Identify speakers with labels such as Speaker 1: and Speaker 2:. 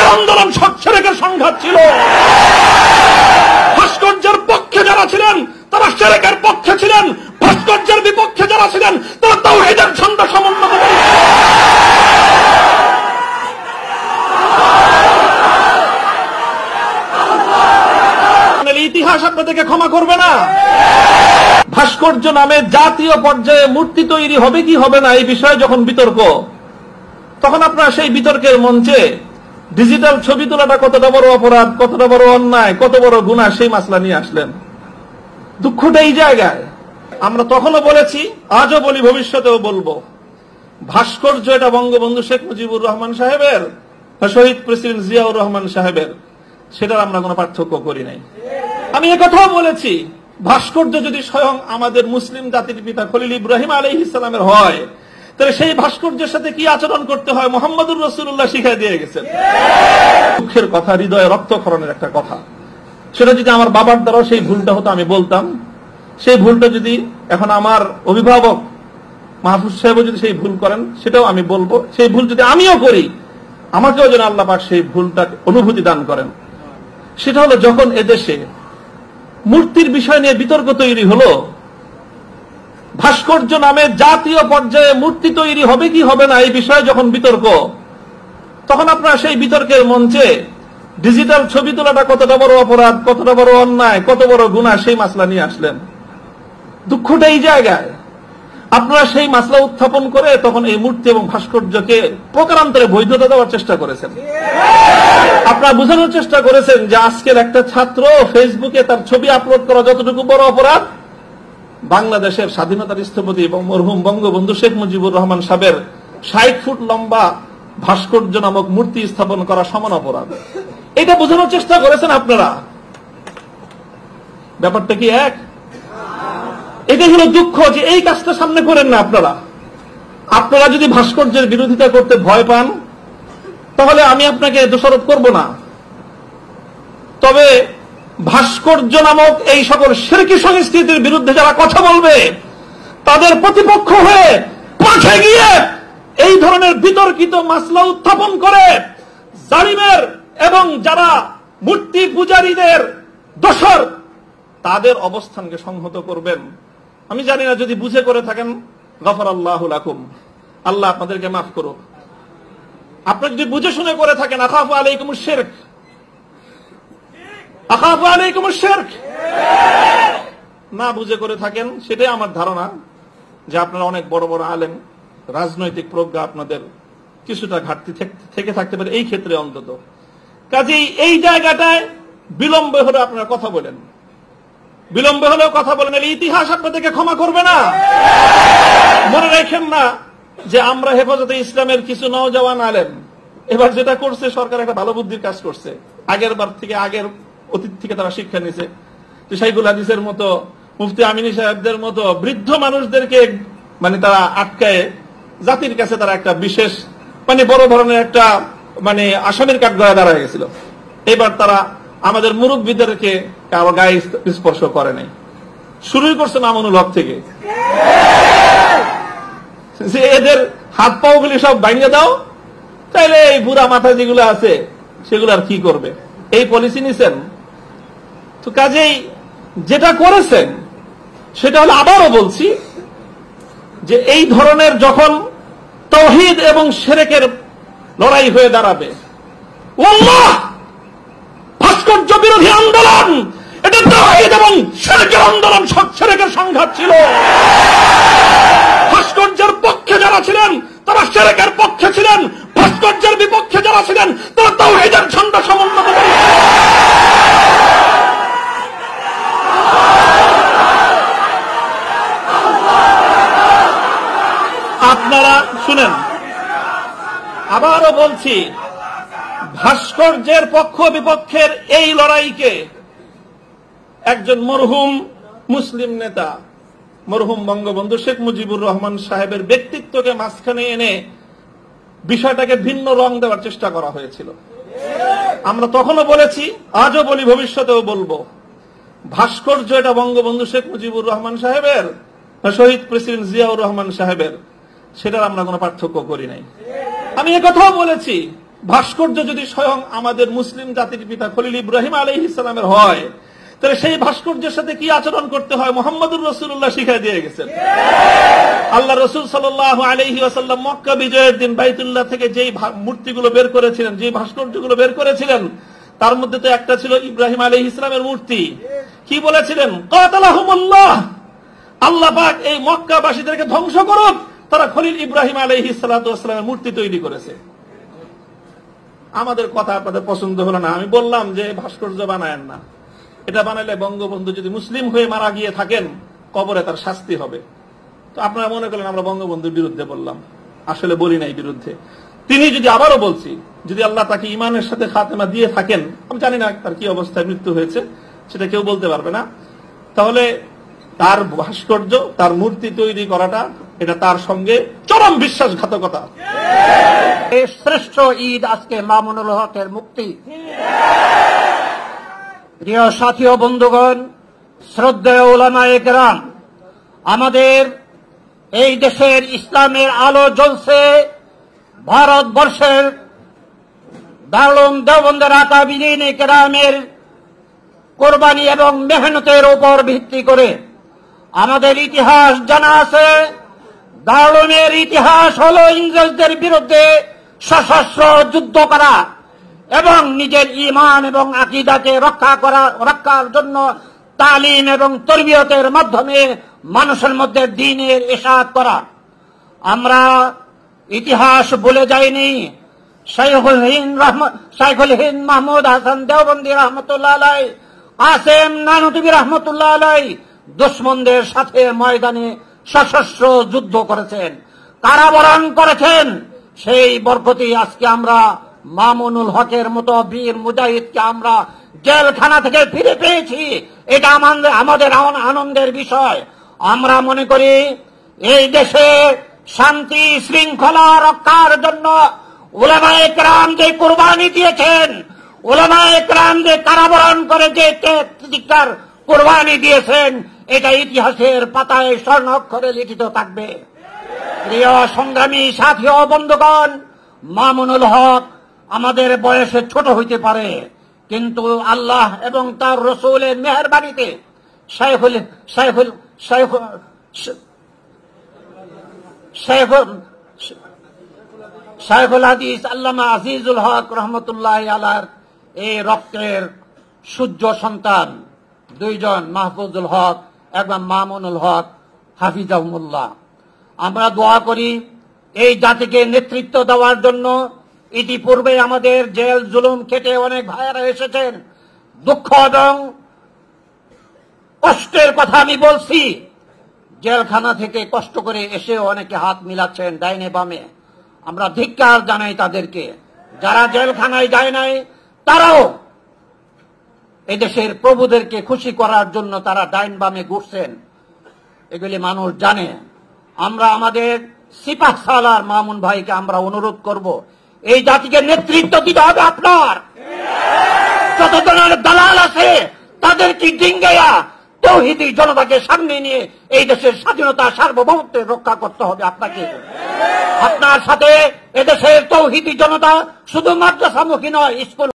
Speaker 1: শেরকের আন্দোলন শেরকের সংঘাত ছিল। ভাস্কর্যের পক্ষে যারা ছিলেন তারা শেরকের পক্ষে ছিলেন, ভাস্কর্যের বিপক্ষে যারা ছিলেন তারা তাওহীদের ঝান্ডা সমুন্নত করেছেন। ইতিহাস আপনাদেরকে ক্ষমা করবে না। ভাস্কর্য নামে জাতীয় পর্যায়ে মূর্তি তৈরি হবে কি হবে না এই বিষয়ে যখন বিতর্ক, তখন আপনারা সেই বিতর্কের মঞ্চে ডিজিটাল ছবি তোলাটা কতটা বড় অপরাধ, কতটা বড় অন্যায়, কত বড় গুনাহ সেই মাসলা নিয়ে আসলেন। দুঃখটা এই জায়গায়। আমরা তখনও বলেছি, আজও বলি, ভবিষ্যতেও বলবো, ভাস্কর্য এটা বঙ্গবন্ধু শেখ মুজিবুর রহমান সাহেবের, শহীদ প্রেসিডেন্ট জিয়াউর রহমান সাহেবের, সেটার আমরা কোনো পার্থক্য করি নাই। আমি একথাও বলেছি, ভাস্কর্য যদি স্বয়ং আমাদের মুসলিম জাতির পিতা খলিল ইব্রাহিম আলাইহিস সালামের হয়, তাহলে সেই ভাস্কর্যের সাথে কি আচরণ করতে হয় মুহাম্মদুর রাসূলুল্লাহ শিখিয়ে দিয়ে গেছেন। দুঃখের কথা, হৃদয়ে রক্তক্ষরণের একটা কথা। সেটা যদি আমার বাবার দ্বারা সেই ভুলটা হতো আমি বলতাম, সেই ভুলটা যদি এখন আমার অভিভাবক মাহফুজ সাহেবও যদি সেই ভুল করেন সেটাও আমি বলবো। সেই ভুল যদি আমিও করি, আমাকেও যেন আল্লাহ পাক সেই ভুলটা অনুভূতি দান করেন। সেটা হলো যখন এদেশে মূর্তির বিষয় নিয়ে বিতর্ক তৈরি হলো, ভাস্কর্য নামে জাতীয় পর্যায়ে মূর্তি তৈরি হবে কি হবে না এই বিষয়ে যখন বিতর্ক, তখন আপনারা সেই বিতর্কের মঞ্চে ডিজিটাল ছবি তোলাটা কতটা বড় অপরাধ, কতটা বড় অন্যায়, কত বড় গুনাহ সেই মাসলা নিয়ে আসলেন। দুঃখটা এই জায়গায়। আপনারা সেই মাসলা উত্থাপন করে তখন এই মূর্তি এবং ভাস্কর্যকে প্রকারান্তরে বৈধতা দেওয়ার চেষ্টা করেছেন। আপনারা বোঝানোর চেষ্টা করেছেন যে আজকের একটা ছাত্র ফেসবুকে তার ছবি আপলোড করা যতটুকু বড় অপরাধ, বাংলাদেশের স্বাধীনতার স্থপতি এবং মরহুম বঙ্গবন্ধু শেখ মুজিবুর রহমান সাহেবের 60 ফুট লম্বা ভাস্কর্য নামক মূর্তি স্থাপন করা সমান অপরাধ। এটা বোঝানোর চেষ্টা করেছেন আপনারা। ব্যাপারটা কি এক? এটাই হলো দুঃখ যে এই কাজটা সামনে করেন না আপনারা। আপনারা যদি ভাস্কর্যের বিরোধিতা করতে ভয় পান তাহলে আমি আপনাকে দোষারোপ করব না, তবে ভাস্কর্য নামক এই সকল শিরকি সংস্কৃতির বিরুদ্ধে যারা কথা বলবে তাদের প্রতিপক্ষ হয়ে মাঠে গিয়ে এই ধরনের বিতর্কিত মাসলা উত্থাপন করে জালিমের এবং যারা মূর্তি পূজারীদের দোসর তাদের অবস্থানকে সংহত করবেন। আমি জানি না, যদি বুঝে করে থাকেন গফরাল্লাহু লাকুম, আল্লাহ আপনাদেরকে মাফ করুক। আপনি যদি বুঝে শুনে করে থাকেন আখাফু আলাইকুমুশ শিরক, আখাফু আলাইকুমুশ শিরক, না বুঝে করে থাকেন সেটাই আমার ধারণা যে আপনারা অনেক বড় বড় আলেম, রাজনৈতিক প্রজ্ঞা আপনাদের কিছুটা ঘাটতি থেকে থাকতে পারে এই ক্ষেত্রে অন্তত। কাজেই এই জায়গাটায় বিলম্ব হলে আপনারা কথা বলেন, বিলম্ব হলেও কথা বলেন, ইতিহাস আপনাদেরকে ক্ষমা করবে না। মনে রাখেন না যে আমরা হেফাজতে ইসলামের কিছু নওজওয়ান আলেম এবার যেটা করছে, সরকার একটা ভালো বুদ্ধির কাজ করছে। আগের বার থেকে, আগের অতীত থেকে তারা শিক্ষা নিছে। শাইখুল হাদিসের মতো, মুফতি আমিনী সাহেবদের মতো বৃদ্ধ মানুষদেরকে তারা আটকায় জাতির কাছে তারা একটা বিশেষ বড় ধরনের একটা আসামির কাঠগড়ায় দাঁড়ায় গেছিল। এবার তারা আমাদের মুরব্বীদেরকে কারো গায়ে স্পর্শ করে নাই। শুরুই করছে মামুনুল হক থেকে, যে এদের হাত পাও গুলি সব ভাঙিয়ে দাও, তাইলে এই বুড়া মাথা যেগুলো আছে সেগুলো আর কি করবে, এই পলিসি নিছেন। তো কাজেই যেটা করেছেন সেটা হলো, আবারও বলছি, যে এই ধরনের যখন তাওহীদ এবং শিরকের লড়াই হয়ে দাঁড়াবে, আল্লাহ ভাস্কর্য বিরোধী আন্দোলন এটা তাওহীদ এবং শিরকের আন্দোলন, শিরকের সংঘাত ছিল। ভাস্কর্যের পক্ষে যারা ছিলেন তারা শিরকের পক্ষে ছিলেন, ভাস্কর্যের বিপক্ষে যারা ছিলেন তারা তাওহীদের ঝান্ডা সমুন্নত করেছেন। আপনারা শুনেন, আবারও বলছি, ভাস্কর্যের পক্ষ বিপক্ষের এই লড়াইকে একজন মরহুম মুসলিম নেতা, মরহুম বঙ্গবন্ধু শেখ মুজিবুর রহমান সাহেবের ব্যক্তিত্বকে মাঝখানে এনে বিষয়টাকে ভিন্ন রং দেওয়ার চেষ্টা করা হয়েছিল। আমরা তখনও বলেছি, আজও বলি, ভবিষ্যতেও বলবো, ভাস্কর্য এটা বঙ্গবন্ধু শেখ মুজিবুর রহমান সাহেবের, শহীদ প্রেসিডেন্ট জিয়াউর রহমান সাহেবের, সেটার আমরা কোনো পার্থক্য করি নাই। আমি একথাও বলেছি, ভাস্কর্য যদি স্বয়ং আমাদের মুসলিম জাতির পিতা খলিল ইব্রাহিম আলাইহিস সালামের হয়, তাহলে সেই ভাস্কর্যের সাথে কি আচরণ করতে হয় মুহাম্মদুর রাসূলুল্লাহ শিখিয়ে দিয়ে গেছেন। আল্লাহ রাসূল সাল্লাল্লাহু আলাইহি ওয়াসাল্লাম মক্কা বিজয়ের দিন বাইতুল্লাহ থেকে যেই মূর্তিগুলো বের করেছিলেন, যে ভাস্কর্যগুলো বের করেছিলেন, তার মধ্যে তো একটা ছিল ইব্রাহিম আলাইহিস সালামের মূর্তি। কি বলেছিলেন? কাতালাহুমুল্লাহ, আল্লাহ পাক এই মক্কাবাসীদেরকে ধ্বংস করুক, তারা খলিল ইব্রাহিম আলাইহিস সালাতু ওয়াস সালামের মূর্তি তৈরি করেছে। আমাদের কথা আপনাদের পছন্দ হলো না, আমি বললাম যে ভাস্কর্য বানায়েন না, এটা বানাইলে বঙ্গবন্ধু যদি মুসলিম হয়ে মারা গিয়ে থাকেন কবরে তার শাস্তি হবে। তো আপনারা মনে করলেন আমরা বঙ্গবন্ধুর বিরুদ্ধে বললাম, আসলে বলি নাই বিরুদ্ধে। তিনি যদি, আবারও বলছি, যদি আল্লাহ তাকে ইমানের সাথে খাতেমা দিয়ে থাকেন, আমি জানি না তার কি অবস্থায় মৃত্যু হয়েছে, সেটা কেউ বলতে পারবে না, তাহলে তার ভাস্কর্য, তার মূর্তি তৈরি করাটা এটা তার সঙ্গে চরম বিশ্বাসঘাতকতা।
Speaker 2: শ্রেষ্ঠ ঈদ আজকে মামুনুল হকের মুক্তি। প্রিয় সাথী ও বন্ধুগণ, শ্রদ্ধেয় উলামায়ে কেরাম, আমাদের এই দেশের ইসলামের আলো জ্বলছে ভারতবর্ষের দারুল দেওবন্দের আকাবিরিন কেরামের কোরবানি এবং মেহনতের উপর ভিত্তি করে। আমাদের ইতিহাস জানা আছে, দারুলের ইতিহাস হল ইংরেজদের বিরুদ্ধে সশস্ত্র যুদ্ধ করা এবং নিজের ঈমান এবং আকীদাকে রক্ষার জন্য তালিম এবং তরবিয়তের মাধ্যমে মানুষের মধ্যে দ্বীনের ইশাআত করা। আমরা ইতিহাস ভুলে যাইনি। শাইখুল হিন্দ মাহমুদ হাসান দেওবন্দি রহমতুল্লাহ আলাইহি, কাসেম নানুতুবি রহমতুল্লাহ আলাইহি দুশমনদের সাথে ময়দানে সশস্ত্র যুদ্ধ করেছেন, কারাবরণ করেছেন। সেই বরকতি আজকে আমরা মামুনুল হকের মতো বীর মুজাহিদকে আমরা জেলখানা থেকে ফিরে পেয়েছি। এটা আমাদের আনন্দের বিষয়। আমরা মনে করি এই দেশে শান্তি শৃঙ্খলা রক্ষার জন্য উলামায়ে কেরাম যে কুরবানি দিয়েছেন, উলামায়ে কেরাম যে কারাবরণ করে যে ত্যাগের কুরবানি দিয়েছেন, এটা ইতিহাসের পাতায় স্বর্ণ অক্ষরে লিখিত থাকবে। প্রিয় সংগ্রামী সাথী ও বন্ধুগণ, মামুনুল হক আমাদের বয়সে ছোট হইতে পারে, কিন্তু আল্লাহ এবং তার রসুলের মেহেরবানিতে শাইখুল হাদিস আল্লামা আজিজুল হক রহমতুল্লাহ আলাইহির এই রক্তের সূর্য সন্তান দুইজন, মাহফুজুল হক এবং মামুনুল হক হাফিজাহুমুল্লাহ। আমরা দোয়া করি এই জাতিকে নেতৃত্ব দেওয়ার জন্য। ইতিপূর্বে আমাদের জেল জুলুম খেটে অনেক ভাইয়েরা এসেছেন। দুঃখ এবং কষ্টের কথা আমি বলছি, জেলখানা থেকে কষ্ট করে এসে অনেকে হাত মিলাচ্ছেন ডাইনে বামে। আমরা ধিক্কার জানাই তাদেরকে। যারা জেলখানায় যায় নাই তারাও এদেশের প্রভুদেরকে খুশি করার জন্য তারা ডাইন বামে ঘুরছেন, এগুলি মানুষ জানে। আমরা আমাদের সিপাহ সালার মামুন ভাইকে আমরা অনুরোধ করব, এই জাতিকে নেতৃত্ব দিতে হবে আপনার। যত ধরনের দালাল আছে তাদেরকে ডিঙ্গাইয়া তৌহিদি জনতাকে সামনে নিয়ে এই দেশের স্বাধীনতা সার্বভৌমত্বের রক্ষা করতে হবে আপনাকে। আপনার সাথে এদেশের তৌহিদি জনতা শুধু মাদ্রাসামুখী নয়, স্কুল